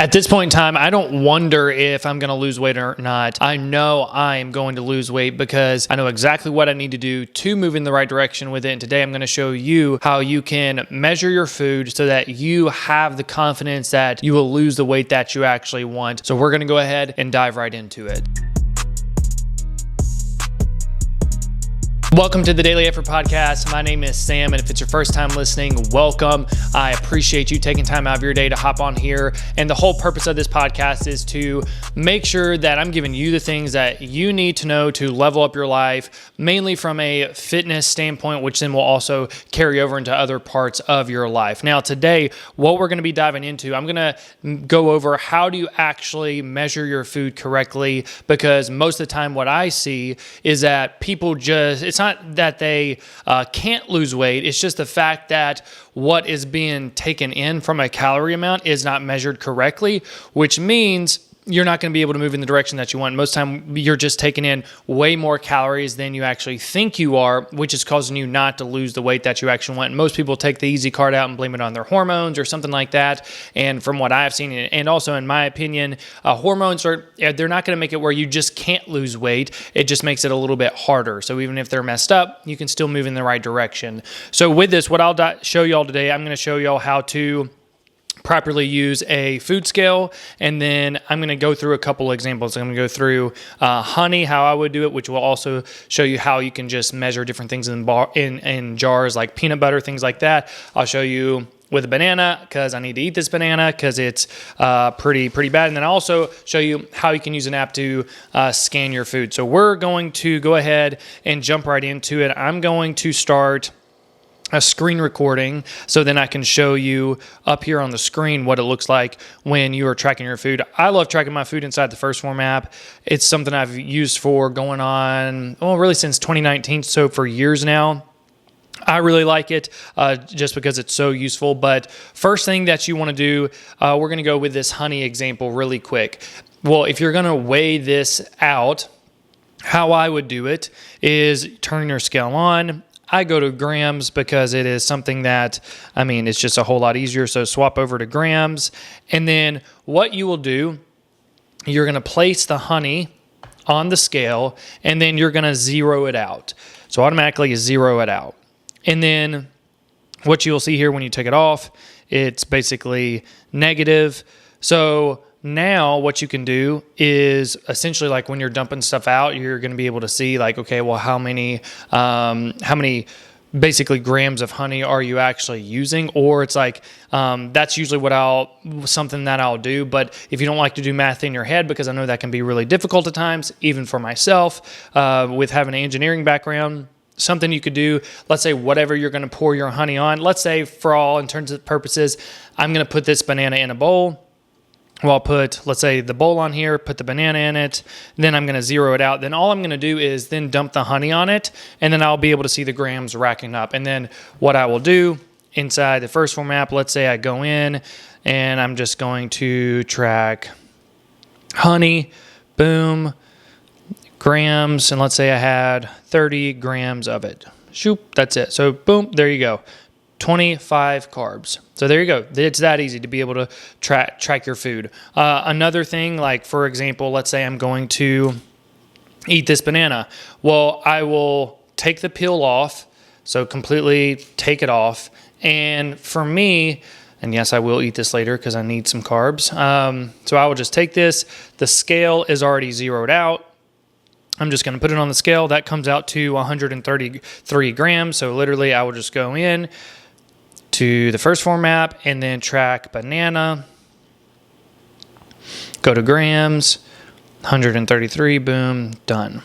At this point in time, I don't wonder if I'm going to lose weight or not. I know I'm going to lose weight because I know exactly what I need to do to move in the right direction with it. And today I'm going to show you how you can measure your food so that you have the confidence that you will lose the weight that you actually want. So we're going to go ahead and dive right into it. Welcome to the Daily Effort Podcast. My name is Sam, and if it's your first time listening, welcome. I appreciate you taking time out of your day to hop on here. And the whole purpose of this podcast is to make sure that I'm giving you the things that you need to know to level up your life, mainly from a fitness standpoint, which then will also carry over into other parts of your life. Now, today, what we're going to be diving into, I'm going to go over how do you actually measure your food correctly, because most of the time what I see is that people it's not that they can't lose weight. It's just the fact that what is being taken in from a calorie amount is not measured correctly, which means you're not going to be able to move in the direction that you want. Most of the time, you're just taking in way more calories than you actually think you are, which is causing you not to lose the weight that you actually want. And most people take the easy card out and blame it on their hormones or something like that. And from what I've seen, and also in my opinion, hormones they're not going to make it where you just can't lose weight. It just makes it a little bit harder. So even if they're messed up, you can still move in the right direction. So with this, what I'll show y'all today, I'm going to show y'all how to properly use a food scale, and then I'm going to go through a couple examples. I'm going to go through honey, how I would do it, which will also show you how you can just measure different things in jars like peanut butter, things like that. I'll show you with a banana because I need to eat this banana because it's pretty bad. And then I'll also show you how you can use an app to scan your food. So we're going to go ahead and jump right into it. I'm going to start a screen recording so then I can show you up here on the screen what it looks like when you are tracking your food. I love tracking my food inside the First Form app. It's something I've used for going on, really since 2019, so for years now. I really like it just because it's so useful. But first thing that you want to do, we're going to go with this honey example really quick. Well, if you're going to weigh this out, how I would do it is turn your scale on. I go to grams because it is something that, it's just a whole lot easier. So swap over to grams. And then what you will do, you're going to place the honey on the scale, and then you're going to zero it out. So automatically zero it out. And then what you'll see here when you take it off, it's basically negative. So now what you can do is essentially like when you're dumping stuff out, you're going to be able to see like, okay, well, how many basically grams of honey are you actually using? Or it's like, that's usually something that I'll do. But if you don't like to do math in your head, because I know that can be really difficult at times, even for myself, with having an engineering background, something you could do, let's say whatever you're going to pour your honey on, let's say for all intents and purposes, I'm going to put this banana in a bowl. Well, I'll put, let's say, the bowl on here, put the banana in it, then I'm going to zero it out. Then all I'm going to do is then dump the honey on it, and then I'll be able to see the grams racking up. And then what I will do inside the First Form app, let's say I go in, and I'm just going to track honey, boom, grams, and let's say I had 30 grams of it. Shoop, that's it. So boom, there you go. 25 carbs. So there you go. It's that easy to be able to track your food. Another thing, like for example, let's say I'm going to eat this banana. Well, I will take the peel off, so completely take it off. And for me, and yes, I will eat this later because I need some carbs. So I will just take this. The scale is already zeroed out. I'm just going to put it on the scale. That comes out to 133 grams. So literally I will just go in to the First Form app and then track banana, go to grams, 133, boom, done.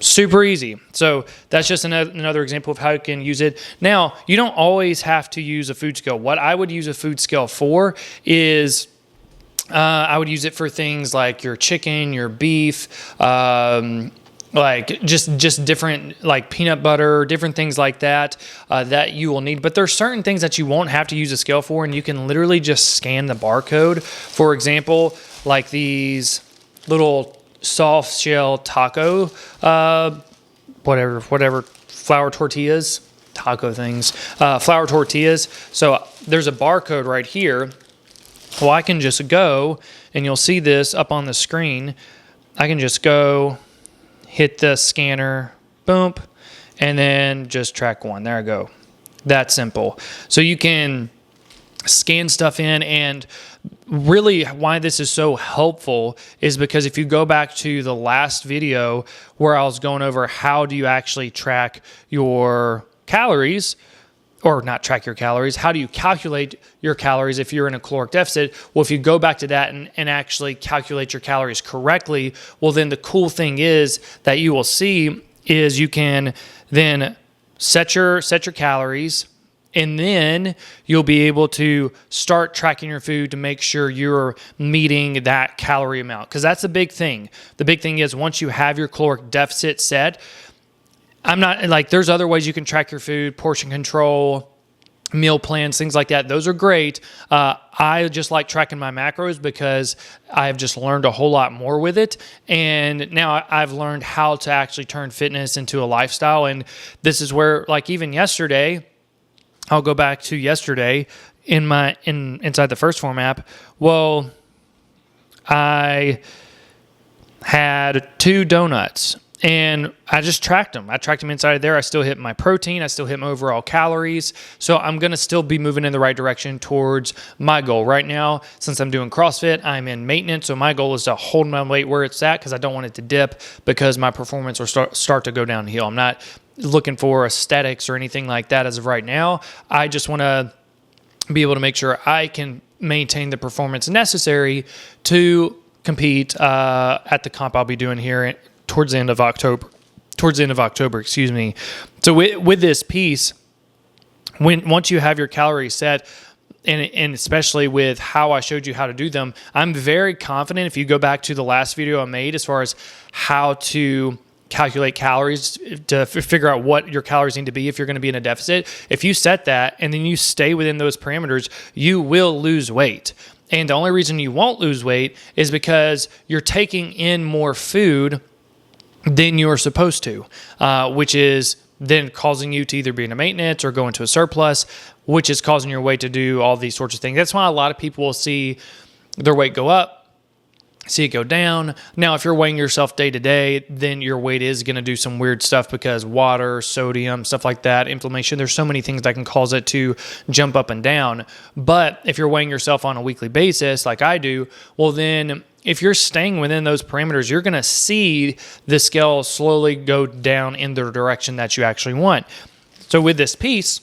Super easy. So that's just another example of how you can use it. Now, you don't always have to use a food scale. What I would use a food scale for is I would use it for things like your chicken, your beef, like just different, like peanut butter, different things like that, that you will need. But there's certain things that you won't have to use a scale for, and you can literally just scan the barcode. For example, like these little soft shell taco, whatever, flour tortillas, taco things, flour tortillas. So there's a barcode right here Well, I can just go, and you'll see this up on the screen. I can just go, hit the scanner, boom, and then just track one. There I go. That simple. So you can scan stuff in, and really why this is so helpful is because if you go back to the last video where I was going over how do you actually track your calories, or not track your calories, how do you calculate your calories if you're in a caloric deficit? Well, if you go back to that and actually calculate your calories correctly, well, then the cool thing is that you will see is you can then set your calories, and then you'll be able to start tracking your food to make sure you're meeting that calorie amount. Because that's the big thing. The big thing is once you have your caloric deficit set, I'm not like, there's other ways you can track your food, portion control, meal plans, things like that. Those are great. I just like tracking my macros because I've just learned a whole lot more with it. And now I've learned how to actually turn fitness into a lifestyle. And this is where, like, even yesterday, I'll go back to yesterday inside the First Form app. Well, I had 2 donuts. And I just tracked them. I tracked them inside of there. I still hit my protein. I still hit my overall calories. So I'm going to still be moving in the right direction towards my goal. Right now, since I'm doing CrossFit, I'm in maintenance. So my goal is to hold my weight where it's at because I don't want it to dip because my performance will start to go downhill. I'm not looking for aesthetics or anything like that as of right now. I just want to be able to make sure I can maintain the performance necessary to compete at the comp I'll be doing here towards the end of October, excuse me. So with this piece, once you have your calories set, and especially with how I showed you how to do them, I'm very confident if you go back to the last video I made as far as how to calculate calories to figure out what your calories need to be if you're going to be in a deficit. If you set that and then you stay within those parameters, you will lose weight. And the only reason you won't lose weight is because you're taking in more food than you're supposed to, which is then causing you to either be in a maintenance or go into a surplus, which is causing your weight to do all these sorts of things. That's why a lot of people will see their weight go up, see it go down. Now, if you're weighing yourself day to day, then your weight is going to do some weird stuff because water, sodium, stuff like that, inflammation, there's so many things that can cause it to jump up and down. But if you're weighing yourself on a weekly basis, like I do, well, then if you're staying within those parameters, you're going to see the scale slowly go down in the direction that you actually want. So with this piece,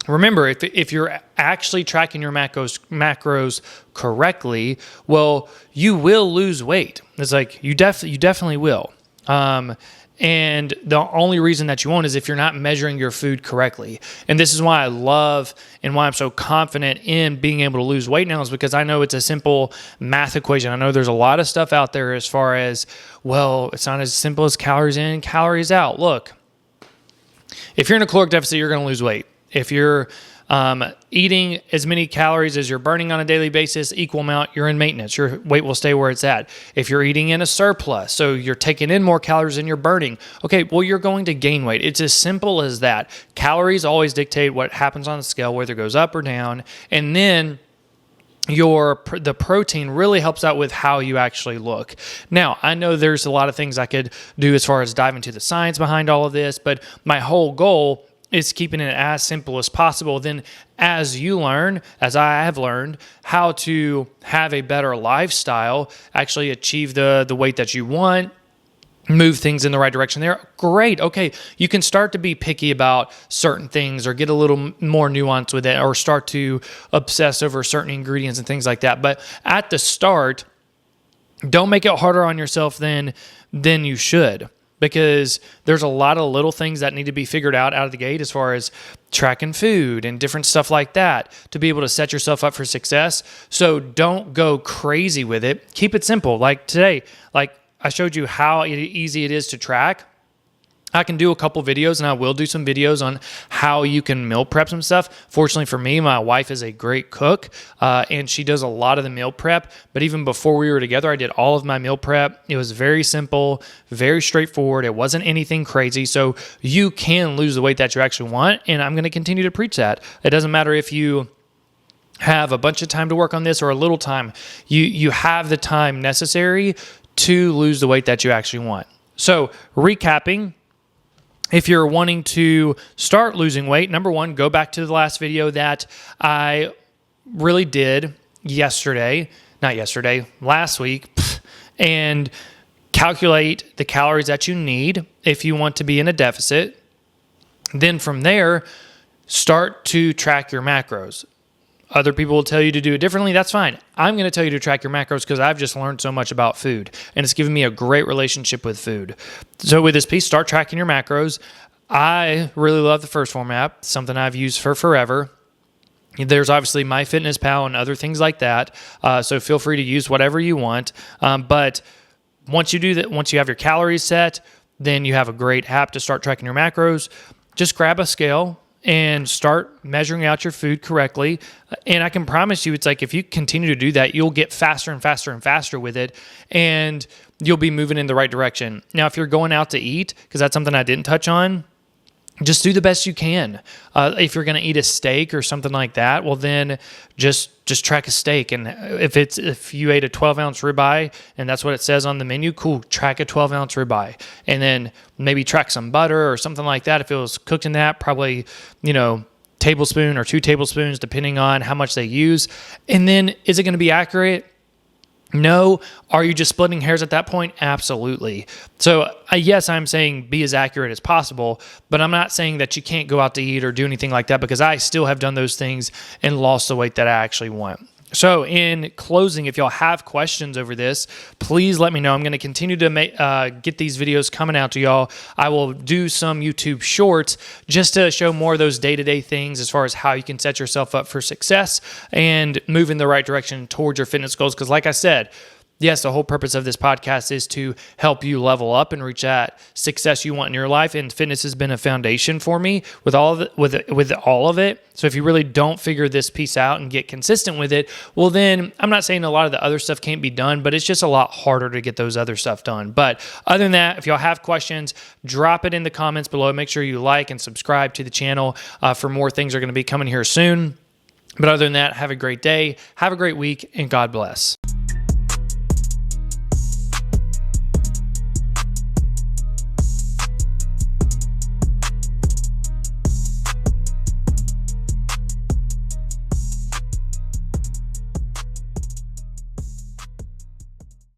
remember, if you're actually tracking your macros correctly, well, you will lose weight. It's like you definitely will. And the only reason that you won't is if you're not measuring your food correctly. And this is why I love and why I'm so confident in being able to lose weight now is because I know it's a simple math equation. I know there's a lot of stuff out there as far as, well, it's not as simple as calories in, calories out. Look, if you're in a caloric deficit, you're going to lose weight. If you're eating as many calories as you're burning on a daily basis, equal amount, you're in maintenance. Your weight will stay where it's at. If you're eating in a surplus, so you're taking in more calories than you're burning, okay, well, you're going to gain weight. It's as simple as that. Calories always dictate what happens on the scale, whether it goes up or down. And then the protein really helps out with how you actually look. Now, I know there's a lot of things I could do as far as dive into the science behind all of this, but my whole goal is keeping it as simple as possible. Then as you learn, as I have learned, how to have a better lifestyle, actually achieve the weight that you want, move things in the right direction there, great. Okay, you can start to be picky about certain things or get a little more nuance with it or start to obsess over certain ingredients and things like that. But at the start, don't make it harder on yourself than you should. Because there's a lot of little things that need to be figured out of the gate as far as tracking food and different stuff like that to be able to set yourself up for success. So don't go crazy with it. Keep it simple. Like today, like I showed you how easy it is to track. I can do a couple videos, and I will do some videos on how you can meal prep some stuff. Fortunately for me, my wife is a great cook, and she does a lot of the meal prep. But even before we were together, I did all of my meal prep. It was very simple, very straightforward. It wasn't anything crazy. So you can lose the weight that you actually want, and I'm going to continue to preach that. It doesn't matter if you have a bunch of time to work on this or a little time. You have the time necessary to lose the weight that you actually want. So recapping, if you're wanting to start losing weight, number one, go back to the last video that I really did last week, and calculate the calories that you need if you want to be in a deficit. Then from there, start to track your macros. Other people will tell you to do it differently. That's fine. I'm going to tell you to track your macros because I've just learned so much about food, and it's given me a great relationship with food. So with this piece, start tracking your macros. I really love the First Form app, something I've used for forever. There's obviously MyFitnessPal and other things like that. So feel free to use whatever you want. But once you do that, once you have your calories set, then you have a great app to start tracking your macros. Just grab a scale and start measuring out your food correctly. And I can promise you, it's like if you continue to do that, you'll get faster and faster and faster with it, and you'll be moving in the right direction. Now, if you're going out to eat, because that's something I didn't touch on, just do the best you can. If you're going to eat a steak or something like that, well, then just track a steak. And if you ate a 12-ounce ribeye and that's what it says on the menu, cool, track a 12-ounce ribeye. And then maybe track some butter or something like that. If it was cooked in that, probably, tablespoon or 2 tablespoons, depending on how much they use. And then is it going to be accurate? No. Are you just splitting hairs at that point? Absolutely. So yes, I'm saying be as accurate as possible, but I'm not saying that you can't go out to eat or do anything like that, because I still have done those things and lost the weight that I actually want. So in closing, if y'all have questions over this, please let me know. I'm going to continue to get these videos coming out to y'all. I will do some YouTube shorts just to show more of those day-to-day things as far as how you can set yourself up for success and move in the right direction towards your fitness goals. Because like I said, yes, the whole purpose of this podcast is to help you level up and reach that success you want in your life. And fitness has been a foundation for me with all of it. So if you really don't figure this piece out and get consistent with it, well, then I'm not saying a lot of the other stuff can't be done, but it's just a lot harder to get those other stuff done. But other than that, if y'all have questions, drop it in the comments below. Make sure you like and subscribe to the channel for more things are going to be coming here soon. But other than that, have a great day, have a great week, and God bless.